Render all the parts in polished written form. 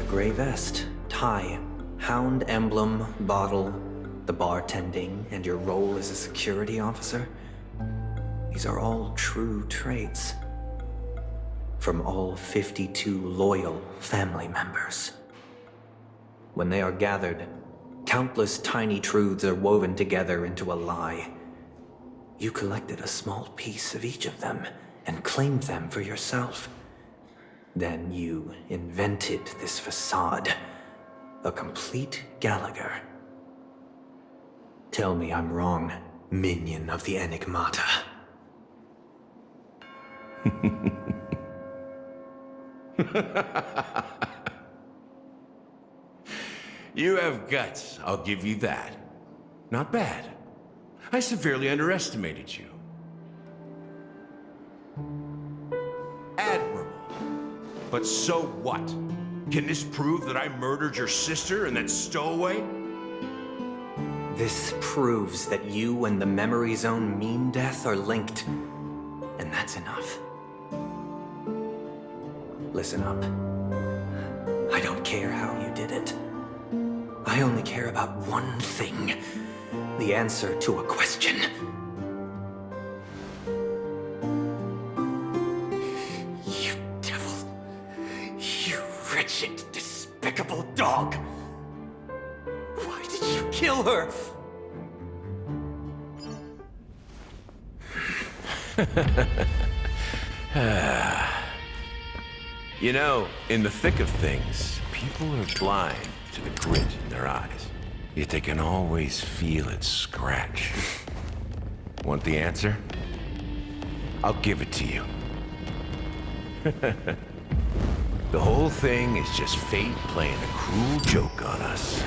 Gray vest, tie, hound emblem, bottle, the bartending, and your role as a security officer. These are all true traits. From all 52 loyal family members. When they are gathered, countless tiny truths are woven together into a lie. You collected a small piece of each of them and claimed them for yourself. Then you invented this facade, a complete Gallagher. Tell me I'm wrong, minion of the Enigmata. You have guts, I'll give you that. Not bad. I severely underestimated you. Admirable. But so what? Can this prove that I murdered your sister and that stowaway? This proves that you and the Memory Zone meme death are linked, and that's enough. Listen up. I don't care how you did it. I only care about one thing. The answer to a question. You devil. You wretched, despicable dog. Why did you kill her? You know, in the thick of things, people are blind to the grit in their eyes. Yet they can always feel it scratch. Want the answer? I'll give it to you. The whole thing is just fate playing a cruel joke on us.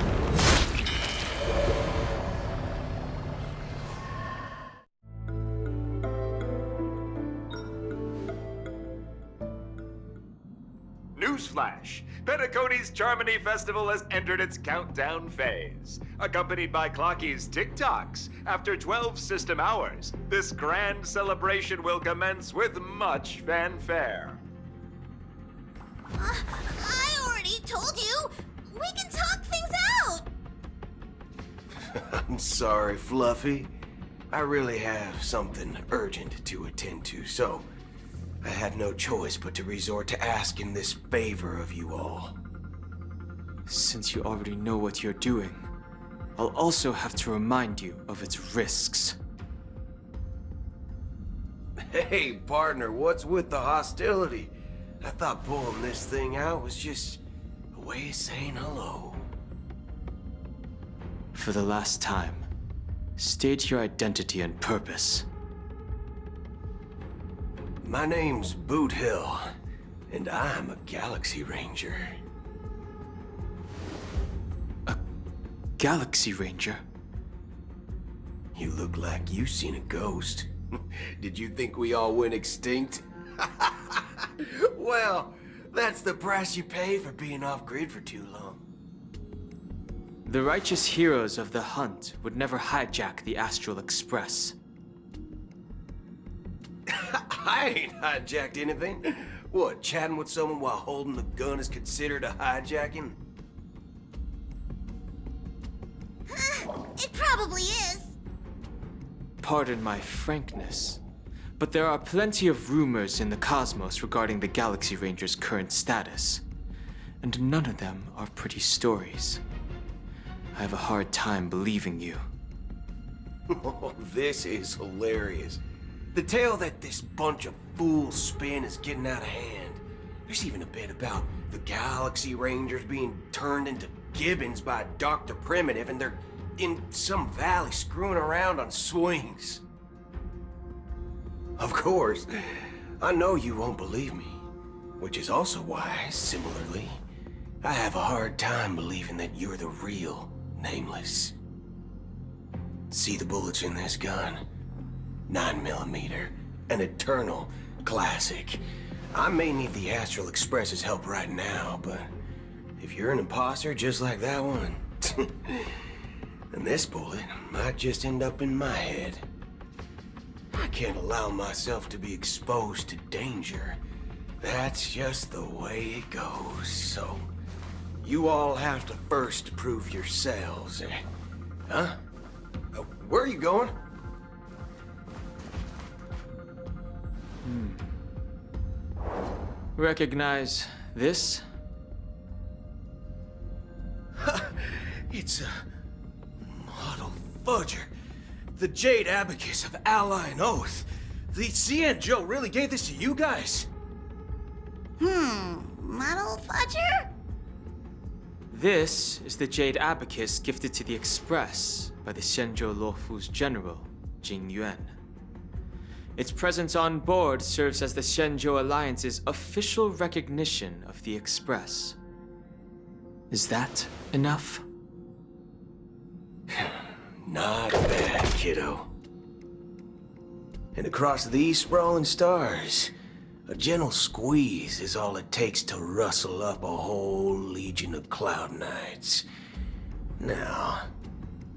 Newsflash! Penacony's Charmony Festival has entered its countdown phase. Accompanied by Clocky's TikToks, after 12 system hours, this grand celebration will commence with much fanfare. I already told you! We can talk things out! I'm sorry, Fluffy. I really have something urgent to attend to, so I had no choice but to resort to asking this favor of you all. Since you already know what you're doing, I'll also have to remind you of its risks. Hey, partner, what's with the hostility? I thought pulling this thing out was just a way of saying hello. For the last time, state your identity and purpose. My name's Boot Hill, and I'm a Galaxy Ranger. A Galaxy Ranger? You look like you seen a ghost. Did you think we all went extinct? Well, that's the price you pay for being off-grid for too long. The righteous heroes of the hunt would never hijack the Astral Express. I ain't hijacked anything. What, chatting with someone while holding the gun is considered a hijacking? It probably is. Pardon my frankness, but there are plenty of rumors in the cosmos regarding the Galaxy Ranger's current status, and none of them are pretty stories. I have a hard time believing you. Oh, this is hilarious. The tale that this bunch of fools spin is getting out of hand. There's even a bit about the Galaxy Rangers being turned into gibbons by Dr. Primitive, and they're in some valley screwing around on swings. Of course, I know you won't believe me, which is also why, similarly, I have a hard time believing that you're the real Nameless. See the bullets in this gun? 9mm, an eternal classic. I may need the Astral Express's help right now, but if you're an imposter just like that one, then this bullet might just end up in my head. I can't allow myself to be exposed to danger. That's just the way it goes, so you all have to first prove yourselves. Huh? Where are you going? Recognize this? It's a model fudger. The Jade Abacus of Ally and Oath. The CN Joe really gave this to you guys? Model fudger? This is the Jade Abacus gifted to the Express by the Shenzhou Luofu's general, Jing Yuan. Its presence on board serves as the Shenzhou Alliance's official recognition of the Express. Is that enough? Not bad, kiddo. And across these sprawling stars, a gentle squeeze is all it takes to rustle up a whole legion of Cloud Knights. Now,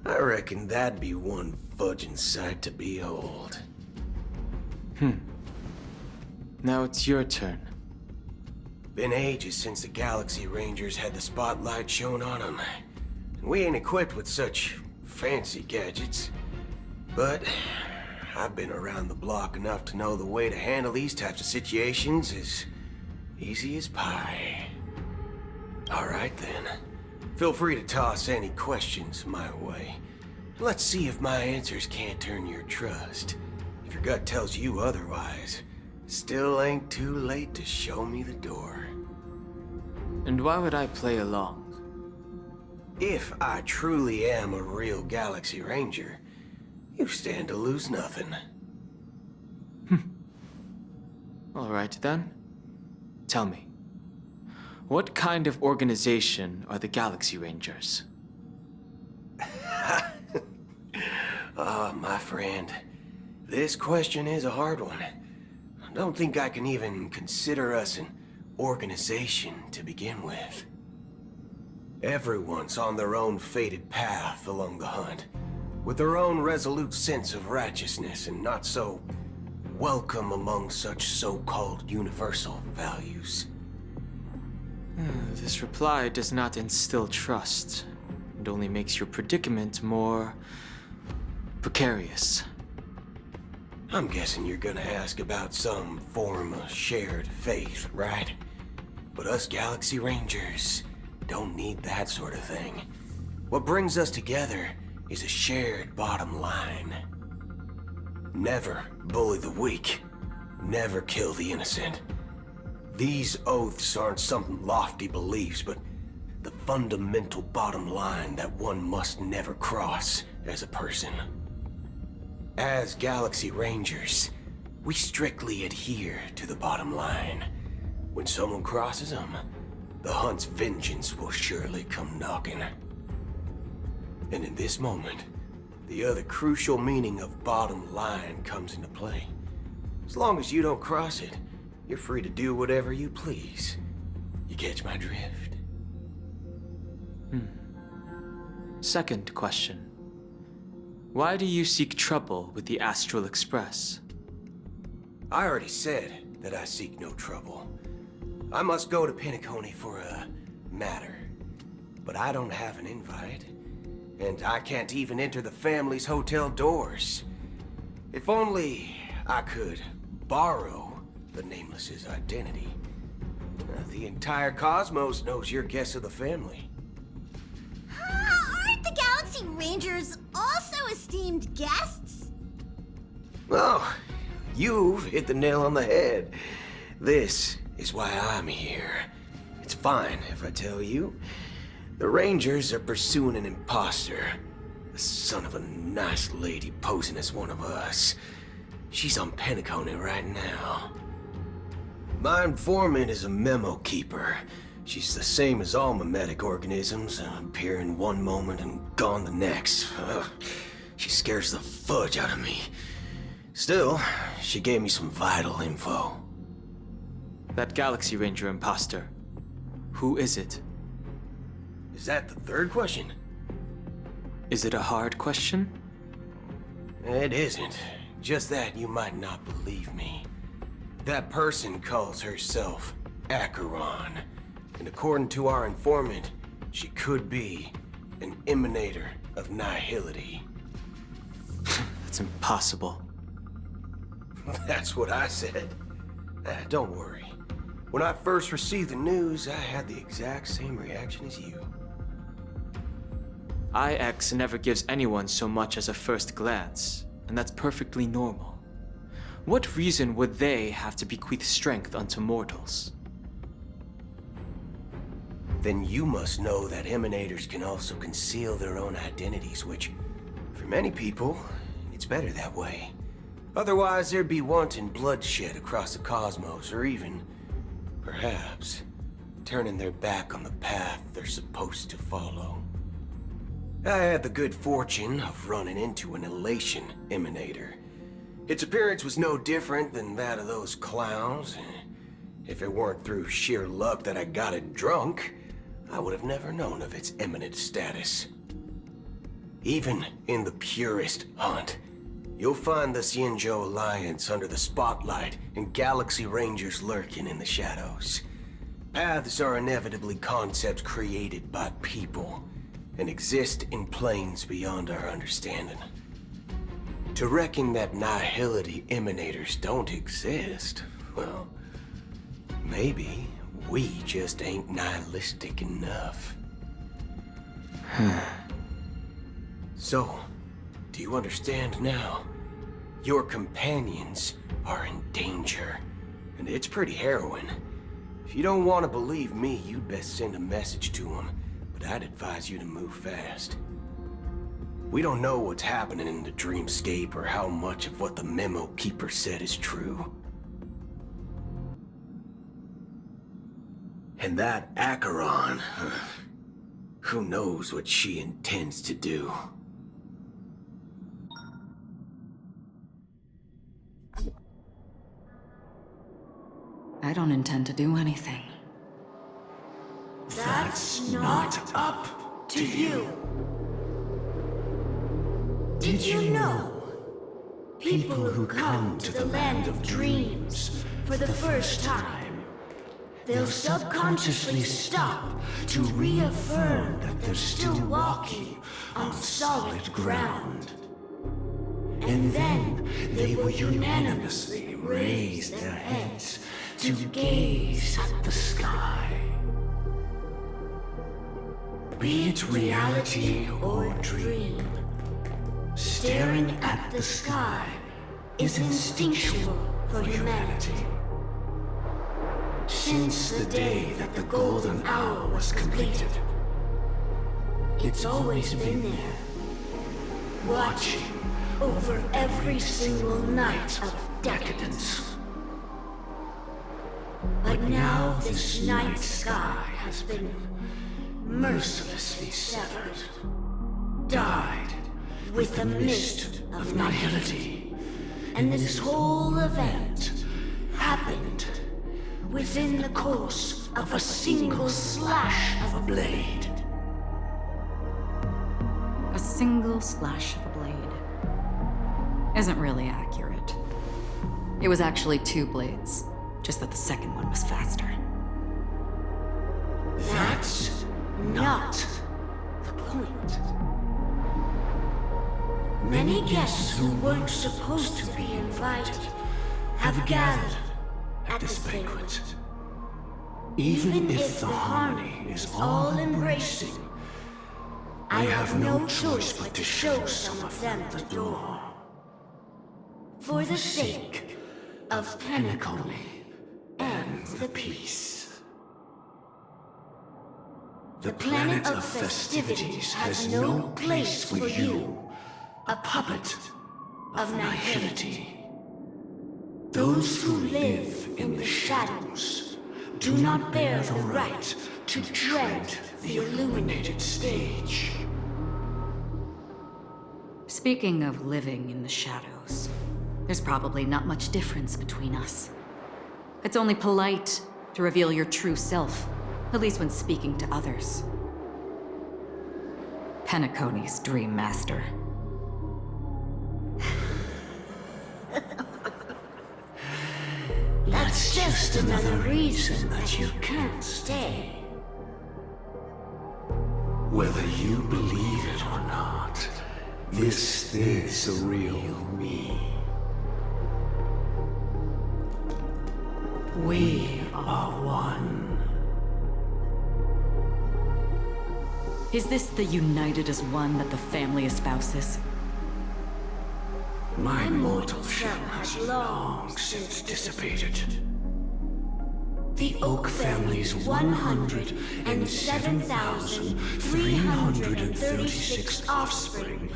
I reckon that'd be one fudging sight to behold. Now it's your turn. Been ages since the Galaxy Rangers had the spotlight shown on them. And we ain't equipped with such fancy gadgets. But I've been around the block enough to know the way to handle these types of situations is easy as pie. All right then. Feel free to toss any questions my way. Let's see if my answers can't turn your trust. If your gut tells you otherwise, still ain't too late to show me the door. And why would I play along? If I truly am a real Galaxy Ranger, you stand to lose nothing. All right then. Tell me, what kind of organization are the Galaxy Rangers? My friend, this question is a hard one. I don't think I can even consider us an organization to begin with. Everyone's on their own fated path along the hunt, with their own resolute sense of righteousness and not so welcome among such so-called universal values. This reply does not instill trust, and only makes your predicament more precarious. I'm guessing you're gonna ask about some form of shared faith, right? But us Galaxy Rangers don't need that sort of thing. What brings us together is a shared bottom line. Never bully the weak. Never kill the innocent. These oaths aren't some lofty beliefs, but the fundamental bottom line that one must never cross as a person. As Galaxy Rangers, we strictly adhere to the bottom line. When someone crosses them, the hunt's vengeance will surely come knocking. And in this moment, the other crucial meaning of bottom line comes into play. As long as you don't cross it, you're free to do whatever you please. You catch my drift? Second question. Why do you seek trouble with the Astral Express? I already said that I seek no trouble. I must go to Penacony for a matter. But I don't have an invite. And I can't even enter the family's hotel doors. If only I could borrow the Nameless's identity. The entire cosmos knows your guess of the family. Aren't the Galaxy Rangers also esteemed guests? Oh, you've hit the nail on the head. This is why I'm here. It's fine if I tell you. The Rangers are pursuing an imposter. The son of a nice lady posing as one of us. She's on Penacony right now. My informant is a memo keeper. She's the same as all mimetic organisms, appearing one moment and gone the next. She scares the fudge out of me. Still, she gave me some vital info. That Galaxy Ranger imposter. Who is it? Is that the third question? Is it a hard question? It isn't. Just that you might not believe me. That person calls herself Acheron. And according to our informant, She could be an emanator of nihility. That's impossible. That's what I said. Don't worry. When I first received the news, I had the exact same reaction as you. IX never gives anyone so much as a first glance, and that's perfectly normal. What reason would they have to bequeath strength unto mortals? Then you must know that emanators can also conceal their own identities, which, for many people, it's better that way. Otherwise, there'd be wanton bloodshed across the cosmos, or even, perhaps, turning their back on the path they're supposed to follow. I had the good fortune of running into an elation emanator. Its appearance was no different than that of those clowns. If it weren't through sheer luck that I got it drunk, I would have never known of its eminent status. Even in the purest hunt, you'll find the Xianzhou Alliance under the spotlight and Galaxy Rangers lurking in the shadows. Paths are inevitably concepts created by people and exist in planes beyond our understanding. To reckon that nihility emanators don't exist, well, maybe we just ain't nihilistic enough. So, do you understand now? Your companions are in danger, and it's pretty harrowing. If you don't want to believe me, you'd best send a message to them, but I'd advise you to move fast. We don't know what's happening in the dreamscape or how much of what the memo keeper said is true. And that Acheron, who knows what she intends to do? I don't intend to do anything. That's not up to you. Did you know? People who come to the land of dreams for the first time, they'll subconsciously stop to reaffirm that they're still walking on solid ground. And then they will unanimously raise their heads to gaze at the sky. Be it reality or dream, staring at the sky is instinctual for humanity. Since the day that the golden hour was completed, it's always been there, watching over every single night of decadence. But now this night sky has been mercilessly severed, dyed with the mist of nihility. And this whole event happened within the course of a single slash of a blade. A single slash of a blade isn't really accurate. It was actually 2 blades, just that the second one was faster. That's not the point. Many guests who weren't supposed to be invited have gathered at this banquet. Even if the harmony is all-embracing, I have no choice but to show some of them the door. For the sake of Penacony and the peace. The planet of festivities has no place for you, a puppet of nihility. Those who live in the shadows do not bear the right to tread the illuminated stage. Speaking of living in the shadows, there's probably not much difference between us. It's only polite to reveal your true self, at least when speaking to others. Penacony's Dream Master. That's just another reason that you can't stay. Whether you believe it or not, this is the real me. We are one. Is this the united as one that the family espouses? My mortal shell has long since dissipated. The Oak family's 107,336 offspring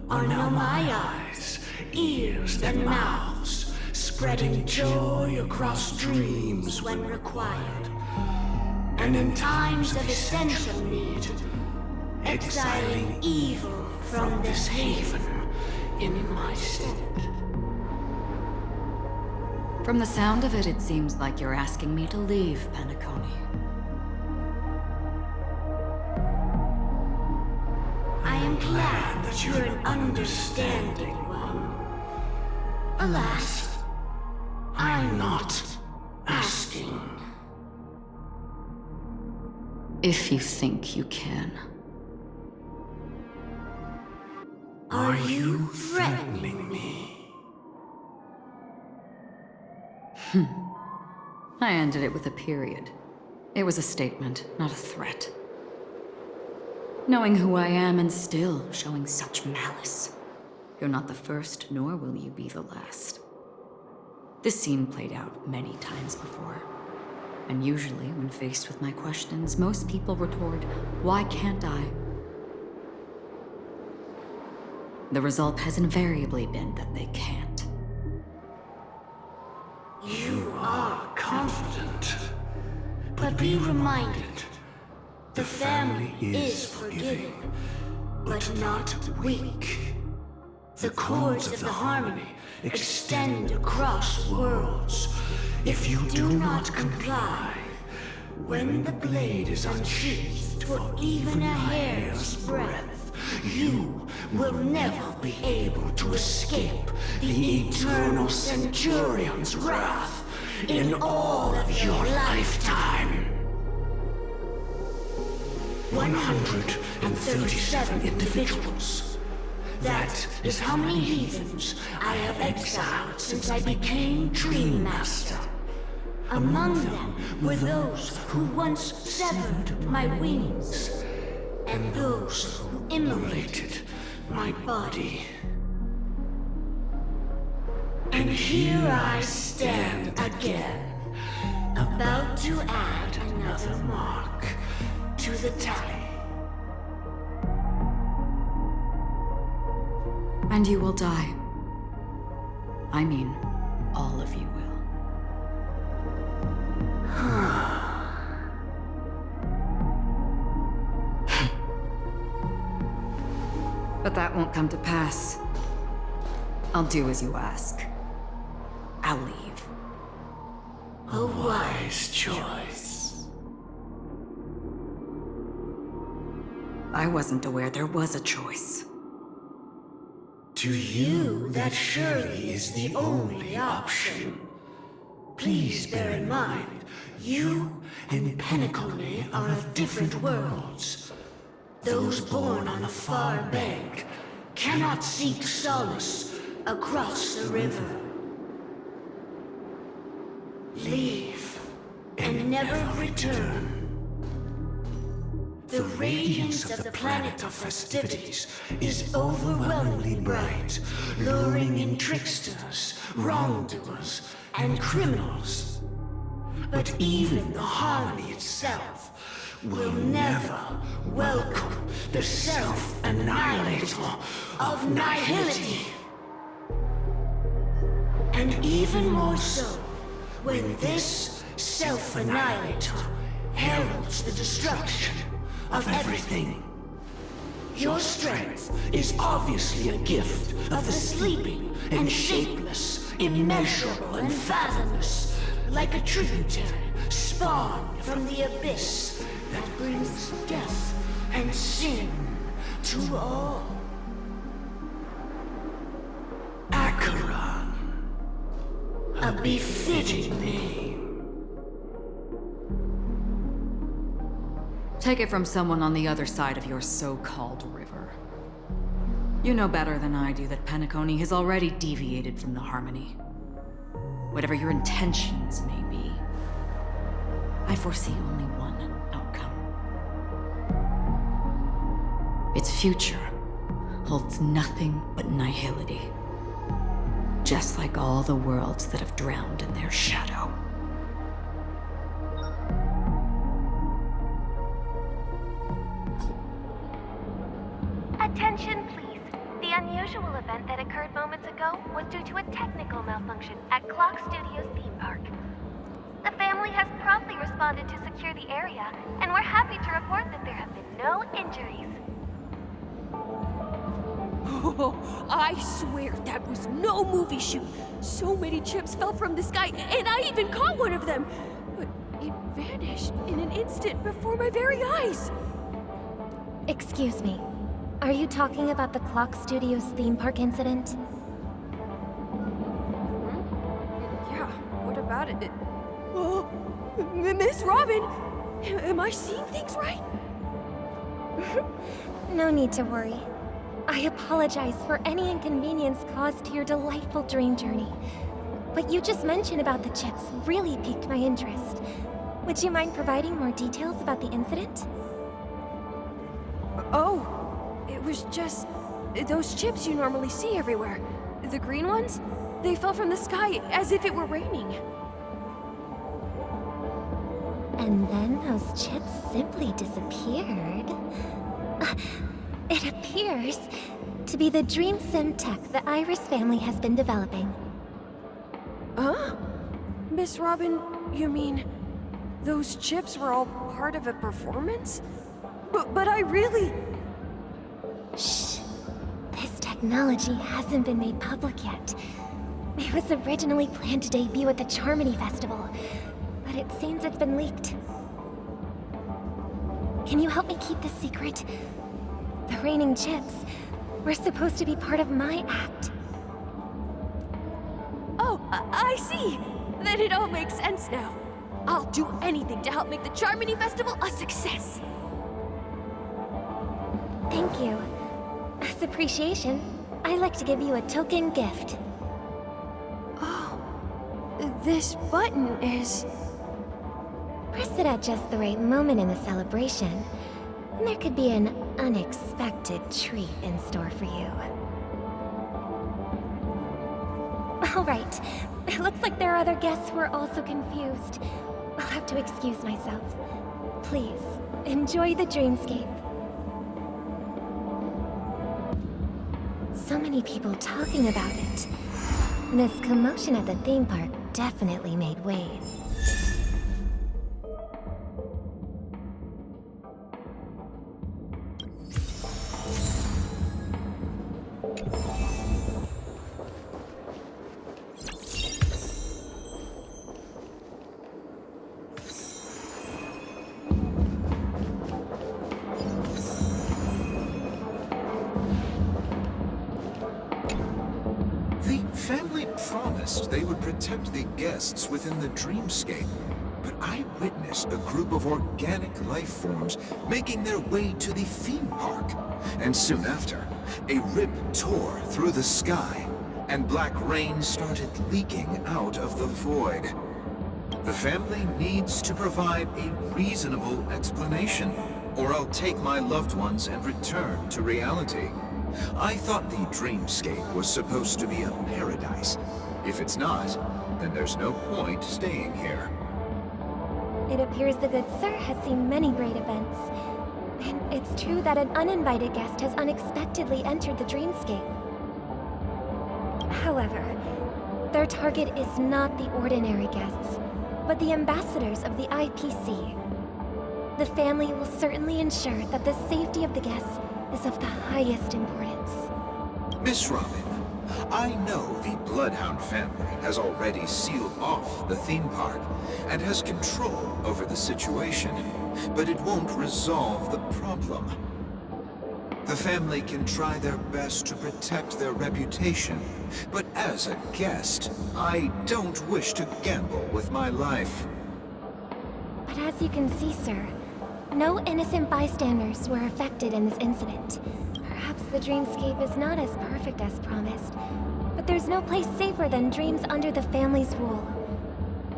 are now my eyes, ears, and mouths, spreading joy across dreams when required, and in times of essential need, exiling evil from this haven in my stead. From the sound of it, it seems like you're asking me to leave, Penacony. I am glad that you're an understanding one. Alas, I'm not asking. If you think you can. Are you threatening me? I ended it with a period. It was a statement, not a threat. Knowing who I am and still showing such malice. You're not the first, nor will you be the last. This scene played out many times before. And usually, when faced with my questions, most people retort, "Why can't I?" The result has invariably been that they can't. You are confident. But be reminded, the family is forgiving, but not weak. The chords of the harmony extend across worlds. If you do not comply, when the blade is unsheathed for even a hair's breadth, you will never be able to escape the eternal Centurion's wrath in all of your lifetime. 137 individuals. That is how many heathens I have exiled since I became Dream Master. Among them were those who once severed my wings, and those who immolated my body. And here I stand again, about to add another mark to the tally. And you will die. I mean, all of you will. But that won't come to pass. I'll do as you ask. I'll leave. A wise choice. I wasn't aware there was a choice. To you, that surely is the only option. Please bear in mind, you and Penacony are of different worlds. Those born on the far bank cannot seek solace across the river. Leave and never return. The radiance of the planet of festivities is overwhelmingly bright, luring in tricksters, wrongdoers, and criminals. But even the harmony itself will never welcome the self-annihilator of nihility. And even more so, when this self-annihilator heralds the destruction of everything. Your strength is obviously a gift of the sleeping and shapeless, immeasurable and fathomless, like a tributary spawned from the abyss that brings death and sin to all. Acheron, a befitting name. Take it from someone on the other side of your so-called river. You know better than I do that Penacony has already deviated from the Harmony. Whatever your intentions may be, I foresee only one outcome. Its future holds nothing but nihility. Just like all the worlds that have drowned in their shadow. Attention, please. The unusual event that occurred moments ago was due to a technical malfunction at Clock Studios theme park. The family has promptly responded to secure the area, and we're happy to report that there have been no injuries. Oh, I swear that was no movie shoot. So many chips fell from the sky, and I even caught one of them. But it vanished in an instant before my very eyes. Excuse me. Are you talking about the Clock Studios theme park incident? Yeah, what about it? Oh, Miss Robin! Am I seeing things right? No need to worry. I apologize for any inconvenience caused to your delightful dream journey. What you just mentioned about the chips really piqued my interest. Would you mind providing more details about the incident? Oh, it was just those chips you normally see everywhere. The green ones? They fell from the sky as if it were raining. And then those chips simply disappeared. It appears to be the Dream Sim tech the Iris family has been developing. Huh? Miss Robin, you mean those chips were all part of a performance? But I really... Shh. This technology hasn't been made public yet. It was originally planned to debut at the Charmony Festival, but it seems it's been leaked. Can you help me keep this secret? The raining chips were supposed to be part of my act. Oh, I see. Then it all makes sense now. I'll do anything to help make the Charmony Festival a success. Thank you. As appreciation, I'd like to give you a token gift. Oh, this button is... Press it at just the right moment in the celebration, and there could be an unexpected treat in store for you. All right. It looks like there are other guests who are also confused. I'll have to excuse myself. Please, enjoy the dreamscape. So many people talking about it. This commotion at the theme park definitely made waves. The family promised they would protect the guests within the dreamscape, but I witnessed a group of organic life forms making their way to the theme park. And soon after, a rip tore through the sky, and black rain started leaking out of the void. The family needs to provide a reasonable explanation, or I'll take my loved ones and return to reality. I thought the dreamscape was supposed to be a paradise. If it's not, then there's no point staying here. It appears the good sir has seen many great events. And it's true that an uninvited guest has unexpectedly entered the dreamscape. However, their target is not the ordinary guests, but the ambassadors of the IPC. The family will certainly ensure that the safety of the guests is of the highest importance. Miss Robin, I know the Bloodhound family has already sealed off the theme park and has control over the situation, but it won't resolve the problem. The family can try their best to protect their reputation, but as a guest, I don't wish to gamble with my life. But as you can see, sir, No innocent bystanders were affected in this incident. Perhaps the dreamscape is not as perfect as promised, but there's no place safer than dreams under the family's rule.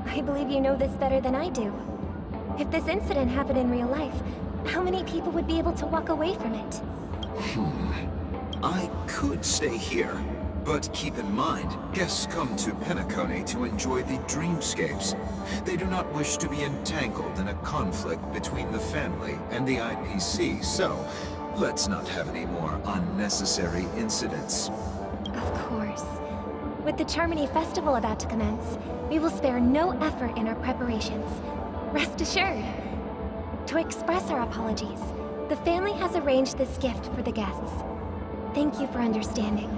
I believe you know this better than I do. If this incident happened in real life, how many people would be able to walk away from it? I could stay here, but keep in mind, guests come to Penacony to enjoy the dreamscapes. They do not wish to be entangled in a conflict between the family and the IPC, so let's not have any more unnecessary incidents. Of course. With the Charmony Festival about to commence, we will spare no effort in our preparations. Rest assured. To express our apologies, the family has arranged this gift for the guests. Thank you for understanding.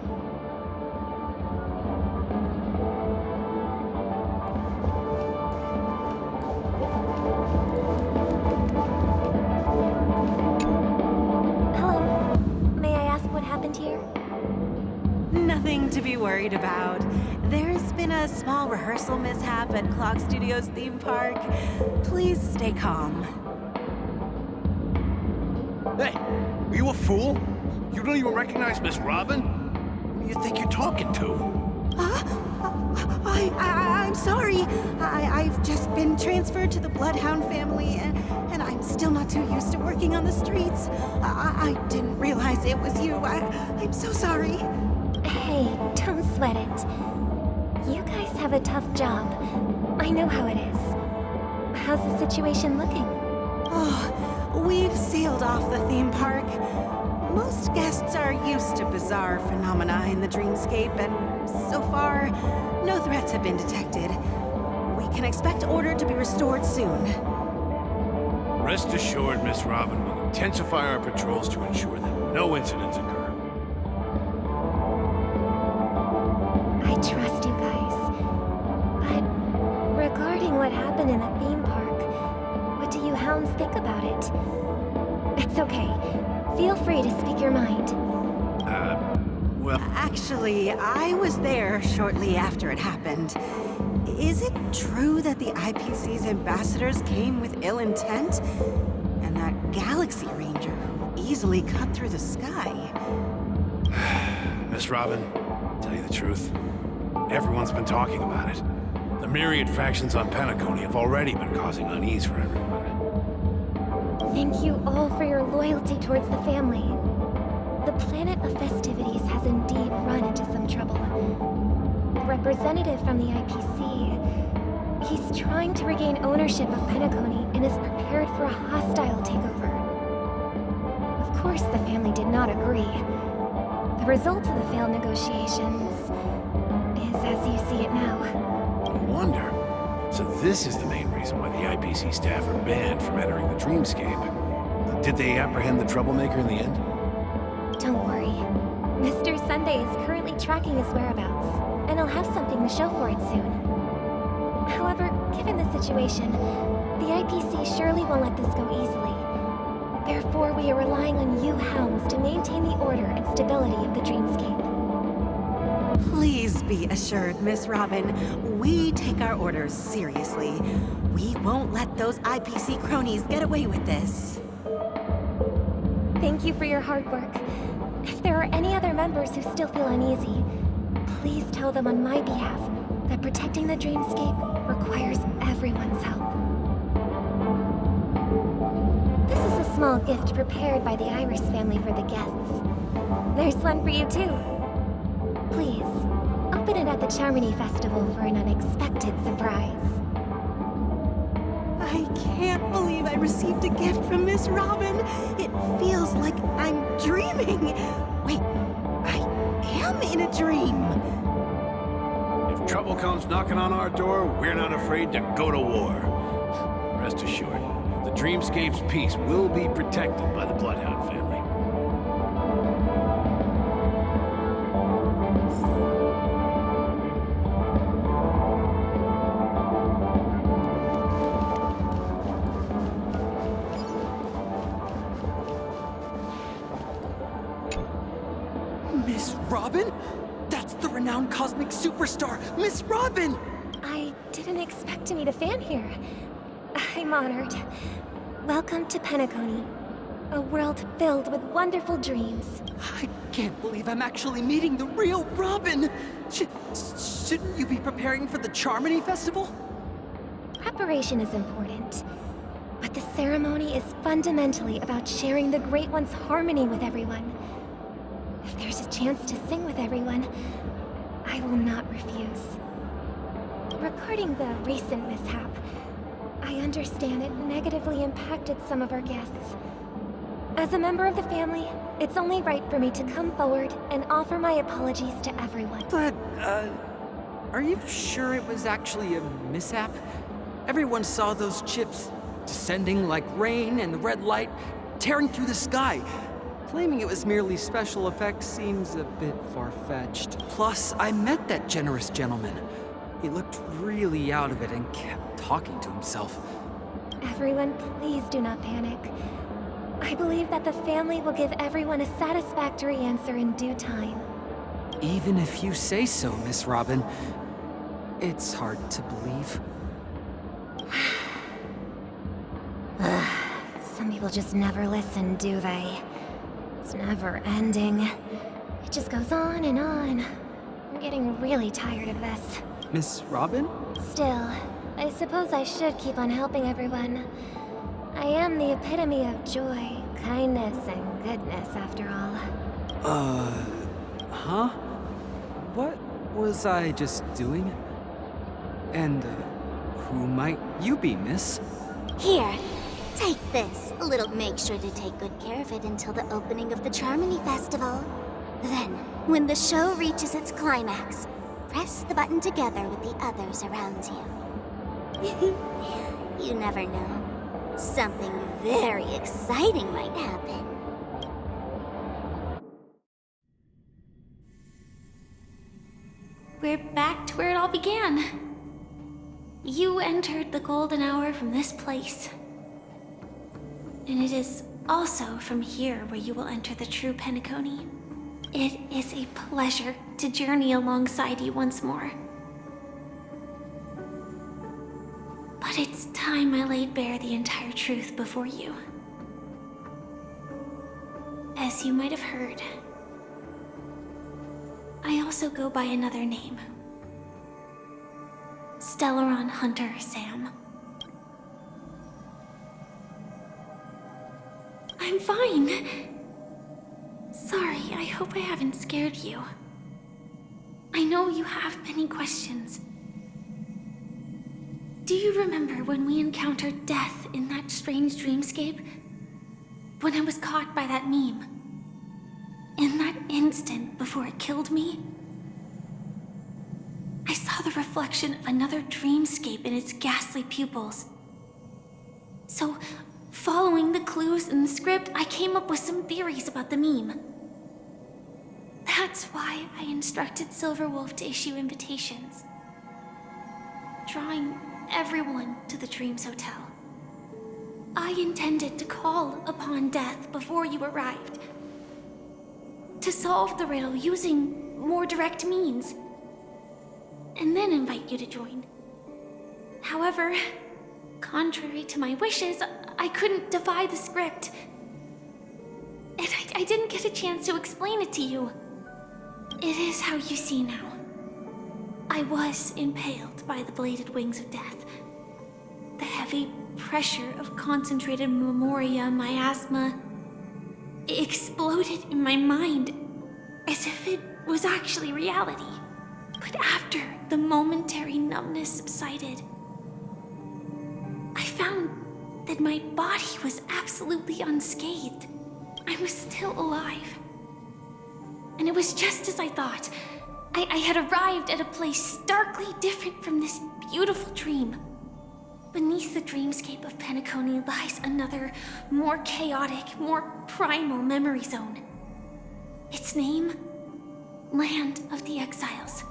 Hello. May I ask what happened here? Nothing to be worried about. There's been a small rehearsal mishap at Clock Studios theme park. Please stay calm. Hey, are you a fool? You don't even recognize Miss Robin? Who do you think you're talking to? I'm sorry. I've just been transferred to the Bloodhound family, and I'm still not too used to working on the streets. I didn't realize it was you. I'm so sorry. Hey, don't sweat it. You guys have a tough job. I know how it is. How's the situation looking? Oh, we've sealed off the theme park. Most guests are used to bizarre phenomena in the dreamscape, and so far, no threats have been detected. We can expect order to be restored soon. Rest assured, Miss Robin will intensify our patrols to ensure that no incidents occur. I trust you guys. But regarding what happened in the theme park, what do you hounds think about it? It's okay. Feel free to speak your mind. Well... Actually, I was there shortly after it happened. Is it true that the IPC's ambassadors came with ill intent? And that Galaxy Ranger who easily cut through the sky? Miss Robin, tell you the truth, everyone's been talking about it. The myriad factions on Penacony have already been causing unease for everyone. Thank you all for your loyalty towards the family. The planet of festivities has indeed run into some trouble. The representative from the IPC, he's trying to regain ownership of Penacony and is prepared for a hostile takeover. Of course, the family did not agree. The result of the failed negotiations is as you see it now. No wonder. So this is the main reason why the IPC staff are banned from entering the dreamscape. Did they apprehend the troublemaker in the end? Don't worry. Mr. Sunday is currently tracking his whereabouts, and he'll have something to show for it soon. However, given the situation, the IPC surely won't let this go easily. Therefore, we are relying on you hounds to maintain the order and stability of the dreamscape. Please be assured, Miss Robin, we take our orders seriously. We won't let those IPC cronies get away with this. Thank you for your hard work. If there are any other members who still feel uneasy, please tell them on my behalf that protecting the dreamscape requires everyone's help. This is a small gift prepared by the Iris family for the guests. There's one for you too. Please, open it at the Charmony Festival for an unexpected surprise. I can't believe I received a gift from Miss Robin. It feels like I'm dreaming. Wait, I am in a dream. If trouble comes knocking on our door, we're not afraid to go to war. Rest assured, the dreamscape's peace will be protected by the Bloodhound family. Miss Robin? That's the renowned cosmic superstar, Miss Robin! I didn't expect to meet a fan here. I'm honored. Welcome to Penacony, a world filled with wonderful dreams. I can't believe I'm actually meeting the real Robin! Shouldn't you be preparing for the Charmony Festival? Preparation is important, but the ceremony is fundamentally about sharing the Great One's harmony with everyone. If there's a chance to sing with everyone, I will not refuse. Regarding the recent mishap, I understand it negatively impacted some of our guests. As a member of the family, it's only right for me to come forward and offer my apologies to everyone. But, are you sure it was actually a mishap? Everyone saw those chips descending like rain and the red light tearing through the sky. Claiming it was merely special effects seems a bit far-fetched. Plus, I met that generous gentleman. He looked really out of it and kept talking to himself. Everyone, please do not panic. I believe that the family will give everyone a satisfactory answer in due time. Even if you say so, Miss Robin, it's hard to believe. Some people just never listen, do they? It's never ending. It just goes on and on. I'm getting really tired of this. Miss Robin? Still, I suppose I should keep on helping everyone. I am the epitome of joy, kindness, and goodness, after all. Huh? What was I just doing? And, who might you be, miss? Here, take this. Little, make sure to take good care of it until the opening of the Charmony Festival. Then, when the show reaches its climax, press the button together with the others around you. You never know. Something very exciting might happen. We're back to where it all began. You entered the golden hour from this place. And it is also from here where you will enter the true Penacony. It is a pleasure to journey alongside you once more. But it's time I laid bare the entire truth before you. As you might have heard, I also go by another name. Stellaron Hunter Sam. I'm fine. Sorry, I hope I haven't scared you. I know you have many questions. Do you remember when we encountered death in that strange dreamscape? When I was caught by that meme? In that instant before it killed me? I saw the reflection of another dreamscape in its ghastly pupils. So, following the clues in the script, I came up with some theories about the meme. That's why I instructed Silverwolf to issue invitations, drawing everyone to the Dreams Hotel. I intended to call upon death before you arrived, to solve the riddle using more direct means, and then invite you to join. However, contrary to my wishes, I couldn't defy the script. And I didn't get a chance to explain it to you. It is how you see now. I was impaled by the bladed wings of death. The heavy pressure of concentrated memoria miasma exploded in my mind as if it was actually reality. But after the momentary numbness subsided, I found that my body was absolutely unscathed. I was still alive. And it was just as I thought. I had arrived at a place starkly different from this beautiful dream. Beneath the dreamscape of Penacony lies another, more chaotic, more primal memory zone. Its name? Land of the Exiles.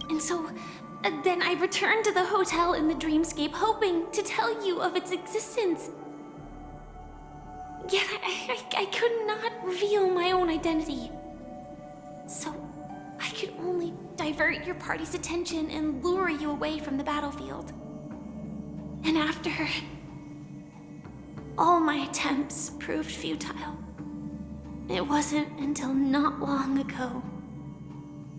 And so, then I returned to the hotel in the dreamscape, hoping to tell you of its existence. Yet I could not reveal my own identity. So, I could only divert your party's attention and lure you away from the battlefield. And after all my attempts proved futile. It wasn't until not long ago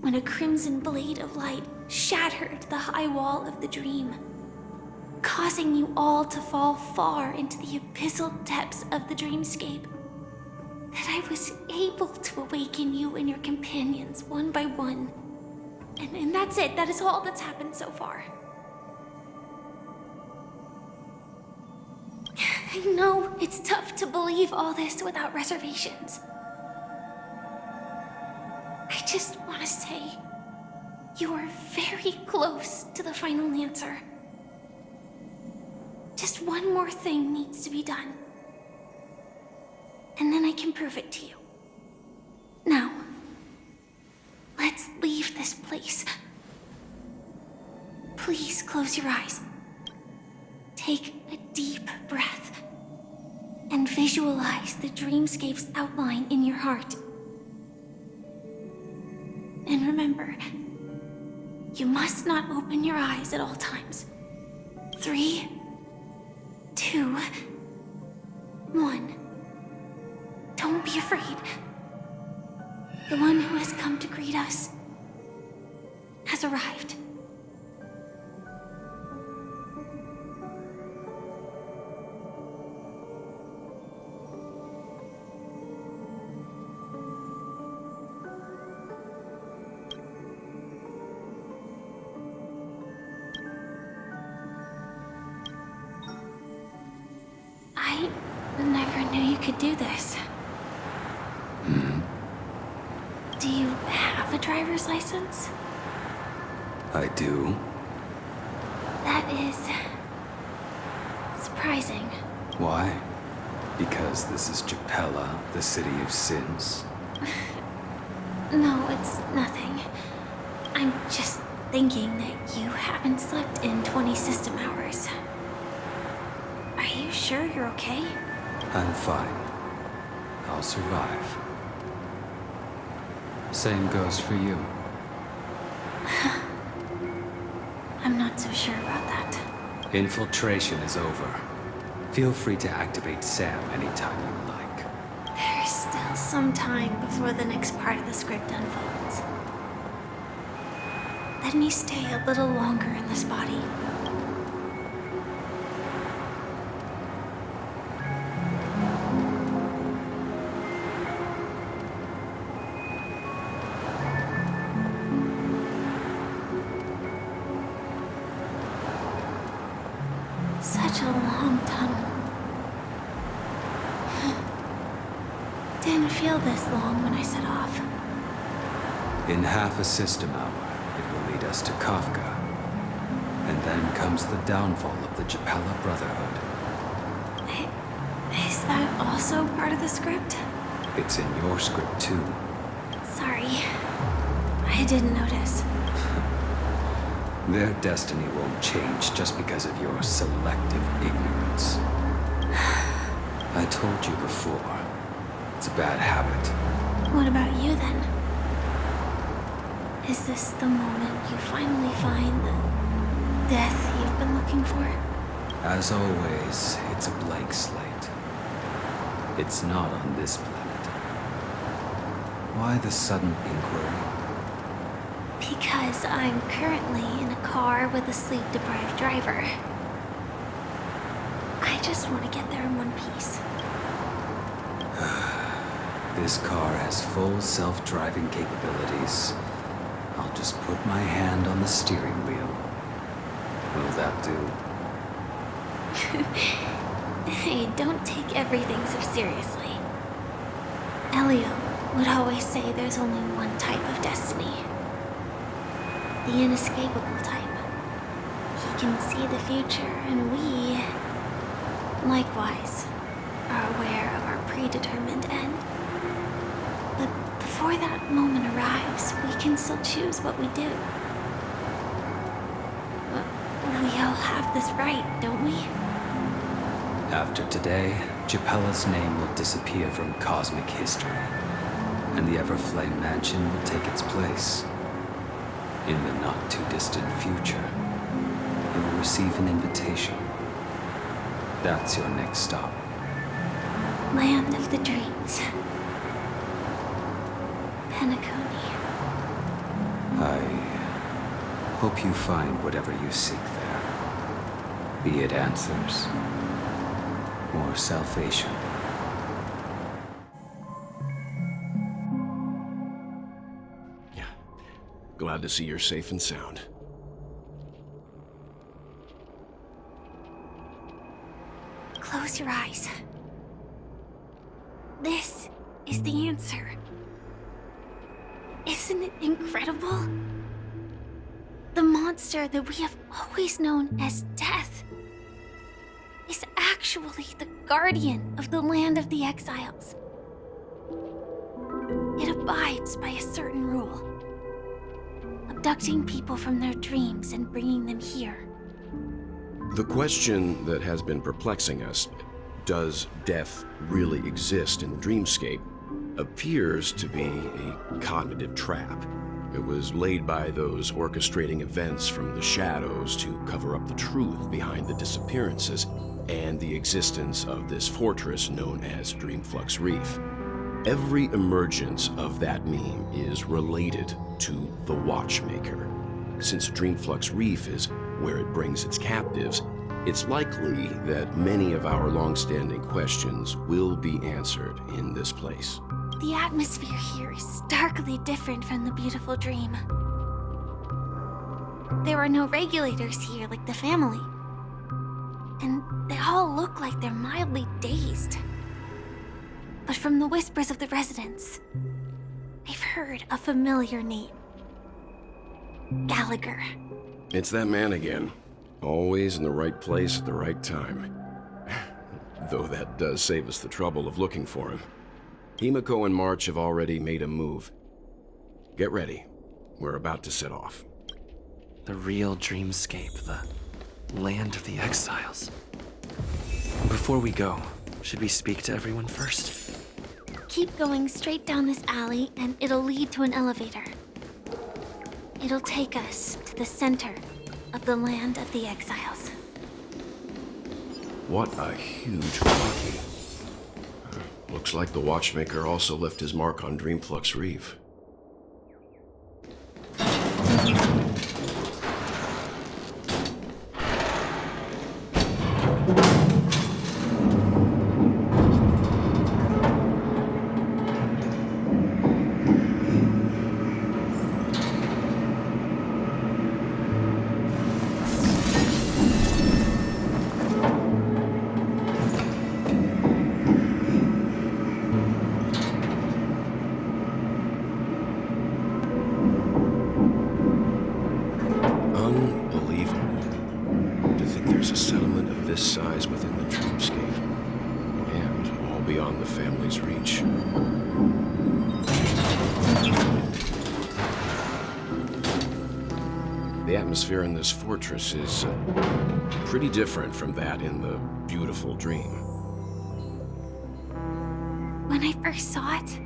when a crimson blade of light shattered the high wall of the dream, causing you all to fall far into the abyssal depths of the dreamscape, that I was able to awaken you and your companions one by one. And that's it. That is all that's happened so far. I know it's tough to believe all this without reservations. I just want to say, you are very close to the final answer. Just one more thing needs to be done. And then I can prove it to you. Now, let's leave this place. Please close your eyes. Take a deep breath and visualize the dreamscape's outline in your heart. And remember, you must not open your eyes at all times. 3, 2, 1. Don't be afraid. The one who has come to greet us has arrived. I never knew you could do this. Do you have a driver's license? I do. That is surprising. Why? Because this is Japella, the city of sins? No, it's nothing. I'm just thinking that you haven't slept in 20 system hours. Are you sure you're okay? I'm fine. I'll survive. Same goes for you. I'm not so sure about that. Infiltration is over. Feel free to activate Sam anytime you like. There's still some time before the next part of the script unfolds. Let me stay a little longer in this body. Such a long tunnel. Didn't feel this long when I set off. In half a system hour, it will lead us to Kafka. And then comes the downfall of the Japella Brotherhood. Is that also part of the script? It's in your script too. Sorry. I didn't notice. Their destiny won't change just because of your selective ignorance. I told you before, it's a bad habit. What about you then? Is this the moment you finally find the death you've been looking for? As always, it's a blank slate. It's not on this planet. Why the sudden inquiry? Because I'm currently in a car with a sleep-deprived driver. I just want to get there in one piece. This car has full self-driving capabilities. I'll just put my hand on the steering wheel. Will that do? Hey, don't take everything so seriously. Elio would always say there's only one type of destiny. The inescapable type. He can see the future, and we, likewise, are aware of our predetermined end. But before that moment arrives, we can still choose what we do. We all have this right, don't we? After today, Japella's name will disappear from cosmic history, and the Everflame Mansion will take its place. In the not-too-distant future, you will receive an invitation. That's your next stop. Land of the Dreams. Penacony. I hope you find whatever you seek there. Be it answers or salvation. Glad to see you're safe and sound. Close your eyes. This is the answer. Isn't it incredible? The monster that we have always known as Death is actually the guardian of the land of the exiles. It abides by a certain rule. Abducting people from their dreams and bringing them here. The question that has been perplexing us, does death really exist in the dreamscape, appears to be a cognitive trap. It was laid by those orchestrating events from the shadows to cover up the truth behind the disappearances and the existence of this fortress known as Dreamflux Reef. Every emergence of that meme is related to the Watchmaker. Since Dreamflux Reef is where it brings its captives, it's likely that many of our long-standing questions will be answered in this place. The atmosphere here is starkly different from the beautiful dream. There are no regulators here like the family. And they all look like they're mildly dazed. But from the whispers of the residents, I've heard a familiar name. Gallagher. It's that man again. Always in the right place at the right time. Though that does save us the trouble of looking for him. Himiko and March have already made a move. Get ready. We're about to set off. The real dreamscape, the land of the exiles. Before we go, should we speak to everyone first? Keep going straight down this alley and it'll lead to an elevator. It'll take us to the center of the land of the exiles. What a huge rocky. Looks like the Watchmaker also left his mark on Dreamflux Reef. The atmosphere in this fortress is pretty different from that in the beautiful dream. When I first saw it,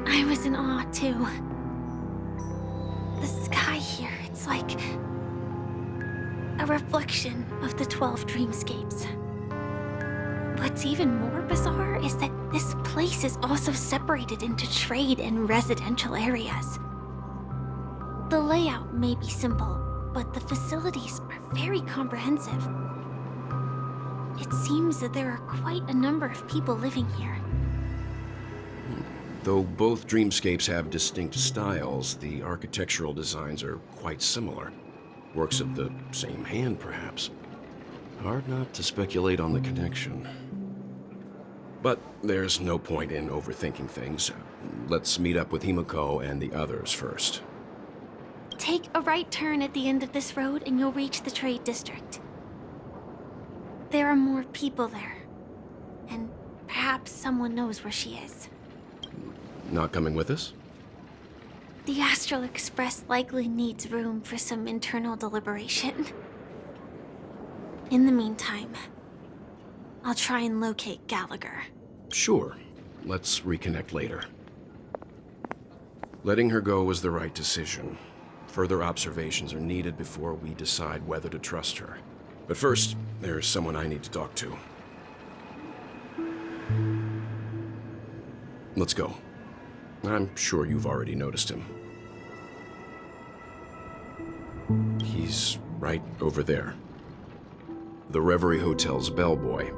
I was in awe too. The sky here, it's like a reflection of the 12 dreamscapes. What's even more bizarre is that this place is also separated into trade and residential areas. The layout may be simple, but the facilities are very comprehensive. It seems that there are quite a number of people living here. Though both dreamscapes have distinct styles, the architectural designs are quite similar. Works of the same hand, perhaps. Hard not to speculate on the connection. But there's no point in overthinking things. Let's meet up with Himiko and the others first. Take a right turn at the end of this road and you'll reach the trade district. There are more people there. And perhaps someone knows where she is. Not coming with us? The Astral Express likely needs room for some internal deliberation. In the meantime, I'll try and locate Gallagher. Sure. Let's reconnect later. Letting her go was the right decision. Further observations are needed before we decide whether to trust her. But first, there's someone I need to talk to. Let's go. I'm sure you've already noticed him. He's right over there. The Reverie Hotel's bellboy.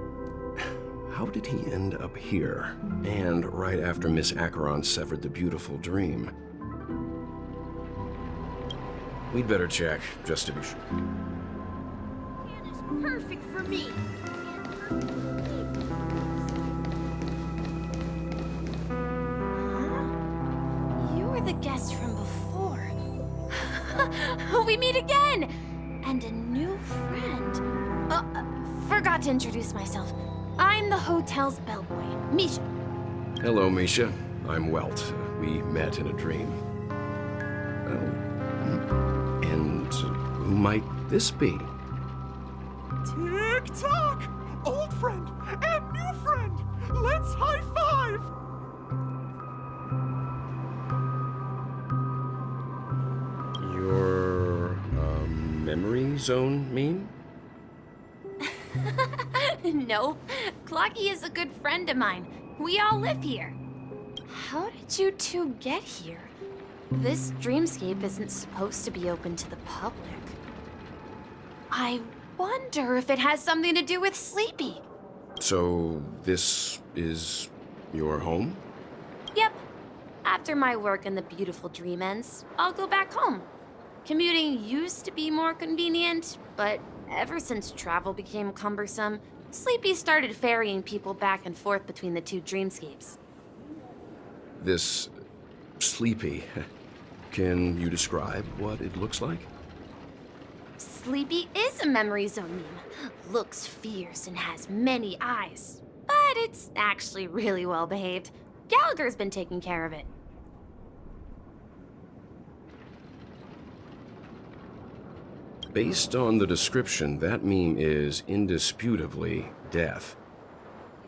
How did he end up here? And right after Miss Acheron severed the beautiful dream. We'd better check, just to be sure. It is perfect for me. You were the guest from before. We meet again! And a new friend. Forgot to introduce myself. I'm the hotel's bellboy, Misha. Hello, Misha. I'm Welt. We met in a dream. And who might this be? Tick-tock! Old friend and new friend! Let's high-five! Your, memory zone meme? No, Clocky is a good friend of mine. We all live here. How did you two get here? This dreamscape isn't supposed to be open to the public. I wonder if it has something to do with Sleepy. So, this is your home? Yep. After my work in the beautiful dream ends, I'll go back home. Commuting used to be more convenient, but ever since travel became cumbersome, Sleepy started ferrying people back and forth between the two dreamscapes. This Sleepy. Can you describe what it looks like? Sleepy is a memory zone meme. Looks fierce and has many eyes. But it's actually really well behaved. Gallagher's been taking care of it. Based on the description, that meme is indisputably death.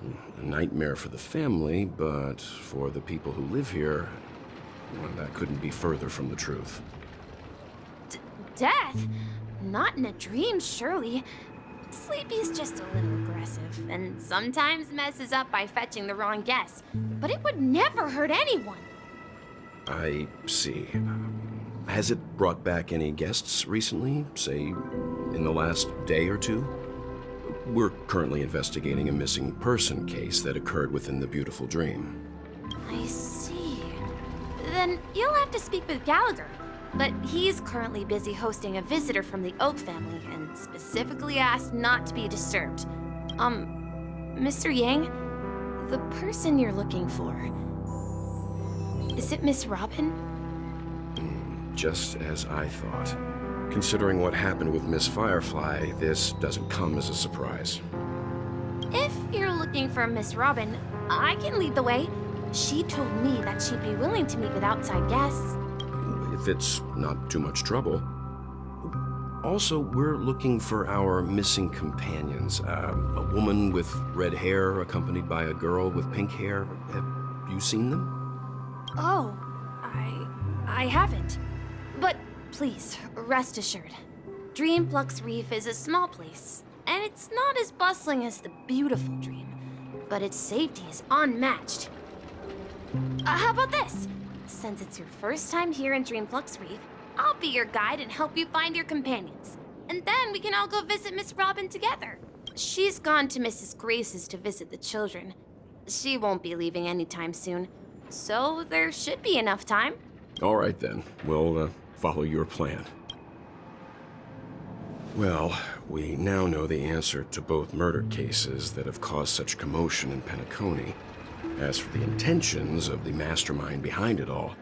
A nightmare for the family, but for the people who live here, well, that couldn't be further from the truth. Death? Not in a dream, surely. Sleepy's just a little aggressive, and sometimes messes up by fetching the wrong guess. But it would never hurt anyone. I see. Has it brought back any guests recently, say, in the last day or two? We're currently investigating a missing person case that occurred within the beautiful dream. I see. Then you'll have to speak with Gallagher. But he's currently busy hosting a visitor from the Oak family and specifically asked not to be disturbed. Mr. Yang, the person you're looking for, is it Miss Robin? Just as I thought. Considering what happened with Miss Firefly, this doesn't come as a surprise. If you're looking for Miss Robin, I can lead the way. She told me that she'd be willing to meet with outside guests. If it's not too much trouble. Also, we're looking for our missing companions. A woman with red hair accompanied by a girl with pink hair. Have you seen them? Oh, I haven't. But please, rest assured. Dreamflux Reef is a small place, and it's not as bustling as the beautiful Dream, but its safety is unmatched. How about this? Since it's your first time here in Dreamflux Reef, I'll be your guide and help you find your companions. And then we can all go visit Miss Robin together. She's gone to Mrs. Grace's to visit the children. She won't be leaving anytime soon, so there should be enough time. All right, then. We'll follow your plan. Well, we now know the answer to both murder cases that have caused such commotion in Penacony. As for the intentions of the mastermind behind it all,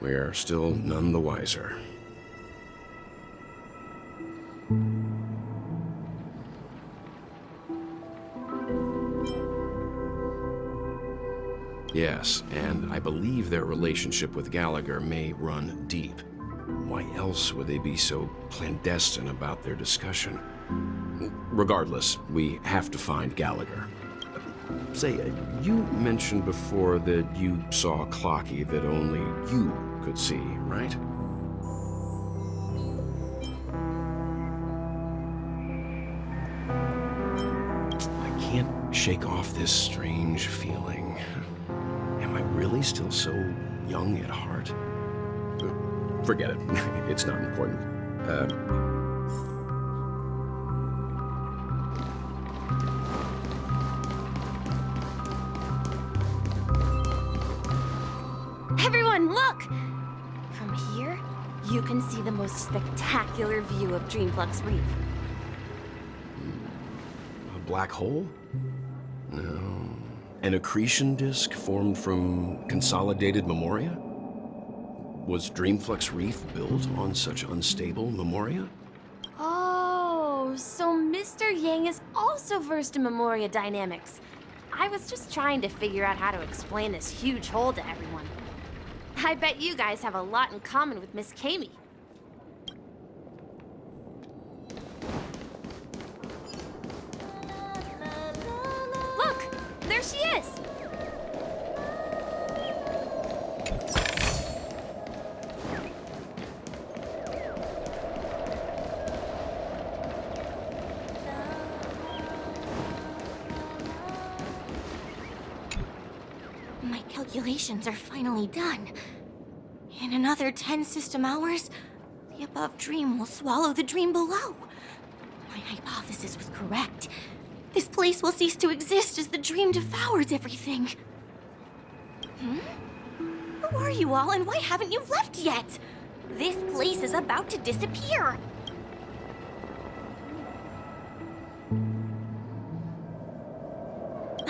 we're still none the wiser. Yes, and I believe their relationship with Gallagher may run deep. Why else would they be so clandestine about their discussion? Regardless, we have to find Gallagher. Say, you mentioned before that you saw Clocky that only you could see, right? I can't shake off this strange feeling. Am I really still so young at heart? Forget it. It's not important. Everyone, look! From here, you can see the most spectacular view of Dreamflux Reef. A black hole? No. An accretion disk formed from consolidated memoria? Was Dreamflux Reef built on such unstable memoria? Oh, so Mr. Yang is also versed in Memoria dynamics. I was just trying to figure out how to explain this huge hole to everyone. I bet you guys have a lot in common with Miss Kami. Look! There she is! My calculations are finally done. In another 10 system hours, the above dream will swallow the dream below. My hypothesis was correct. This place will cease to exist as the dream devours everything. Who are you all, and why haven't you left yet? This place is about to disappear.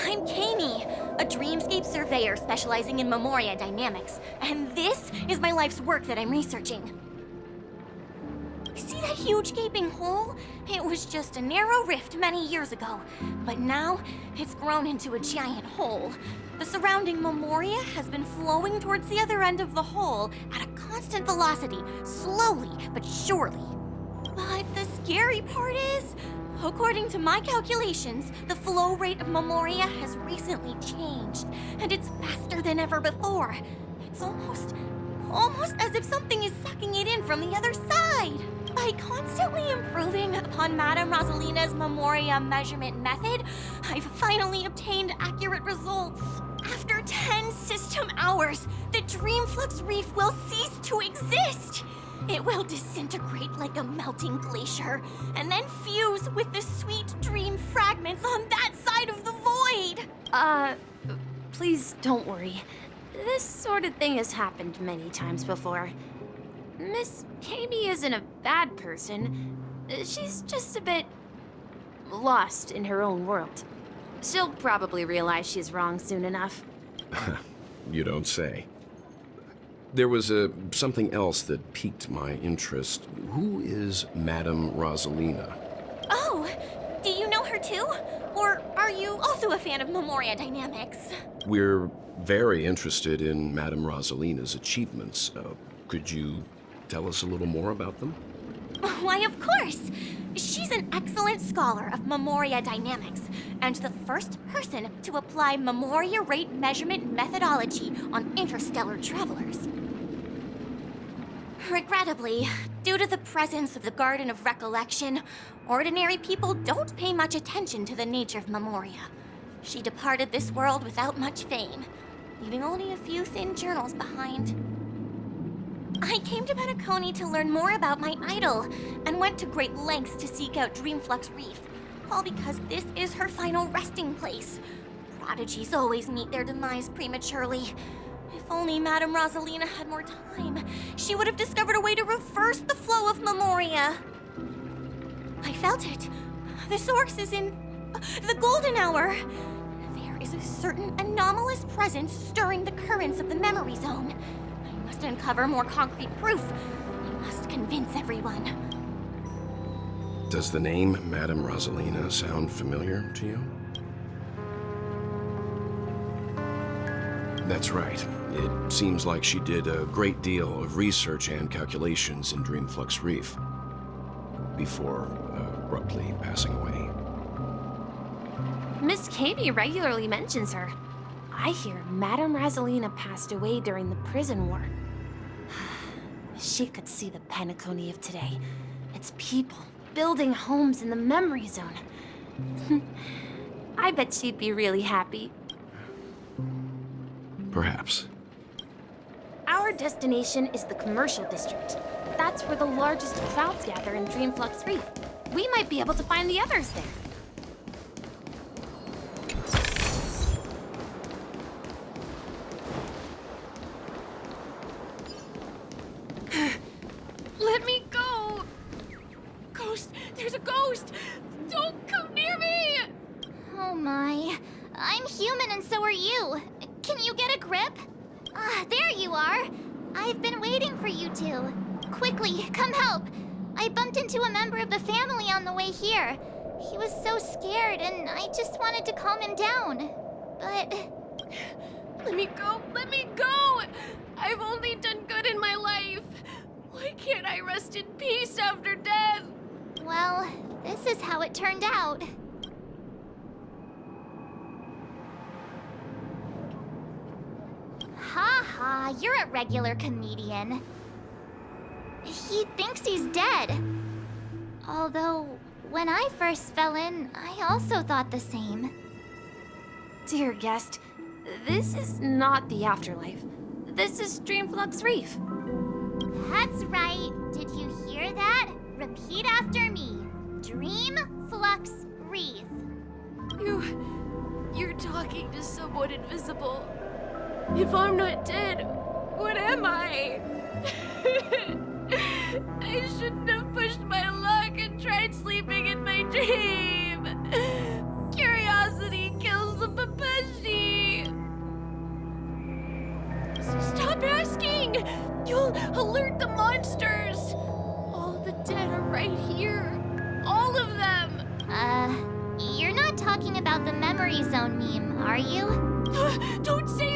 I'm Kami, a dreamscape surveyor specializing in Memoria dynamics, and this is my life's work that I'm researching. See that huge gaping hole? It was just a narrow rift many years ago, but now it's grown into a giant hole. The surrounding Memoria has been flowing towards the other end of the hole at a constant velocity, slowly but surely. But the scary part is, according to my calculations, the flow rate of Memoria has recently changed, and it's faster than ever before. It's almost as if something is sucking it in from the other side. By constantly improving upon Madame Rosalina's Memoria measurement method, I've finally obtained accurate results. After 10 system hours, the Dreamflux Reef will cease to exist. It will disintegrate like a melting glacier, and then fuse with the sweet dream fragments on that side of the void. Please don't worry. This sort of thing has happened many times before. Miss Kami isn't a bad person. She's just a bit lost in her own world. She'll probably realize she's wrong soon enough. You don't say. There was something else that piqued my interest. Who is Madame Rosalina? Oh, do you know her too? Or are you also a fan of Memoria dynamics? We're very interested in Madame Rosalina's achievements. Could you tell us a little more about them? Why, of course! She's an excellent scholar of Memoria dynamics, and the first person to apply Memoria rate measurement methodology on interstellar travelers. Regrettably, due to the presence of the Garden of Recollection, ordinary people don't pay much attention to the nature of Memoria. She departed this world without much fame, leaving only a few thin journals behind. I came to Penacony to learn more about my idol, and went to great lengths to seek out Dreamflux Reef, all because this is her final resting place. Prodigies always meet their demise prematurely. If only Madame Rosalina had more time, she would have discovered a way to reverse the flow of Memoria. I felt it. The source is in the golden hour. There is a certain anomalous presence stirring the currents of the memory zone. I must uncover more concrete proof. I must convince everyone. Does the name Madame Rosalina sound familiar to you? That's right. It seems like she did a great deal of research and calculations in Dreamflux Reef before abruptly passing away. Miss Kami regularly mentions her. I hear Madame Rosalina passed away during the prison war. She could see the Penacony of today. Its people building homes in the memory zone. I bet she'd be really happy. Perhaps. Our destination is the commercial district. That's where the largest clouds gather in Dreamflux Reef. We might be able to find the others there. Let me go! Ghost! There's a ghost! Don't come near me! Oh my. I'm human and so are you. Can you get a grip? Ah, there you are. I've been waiting for you two. Quickly, come help. I bumped into a member of the family on the way here. He was so scared and I just wanted to calm him down. But... Let me go! Let me go! I've only done good in my life. Why can't I rest in peace after death? well, this is how it turned out. Ha ha, you're a regular comedian. He thinks he's dead. Although, when I first fell in, I also thought the same. Dear guest, this is not the afterlife. This is Dreamflux Reef. That's right. Did you hear that? Repeat after me. Dreamflux Reef. You're talking to someone invisible. If I'm not dead, what am I? I shouldn't have pushed my luck and tried sleeping in my dream. Curiosity kills the Papeshi. Stop asking! You'll alert the monsters. All the dead are right here. All of them. You're not talking about the memory zone meme, are you? Don't say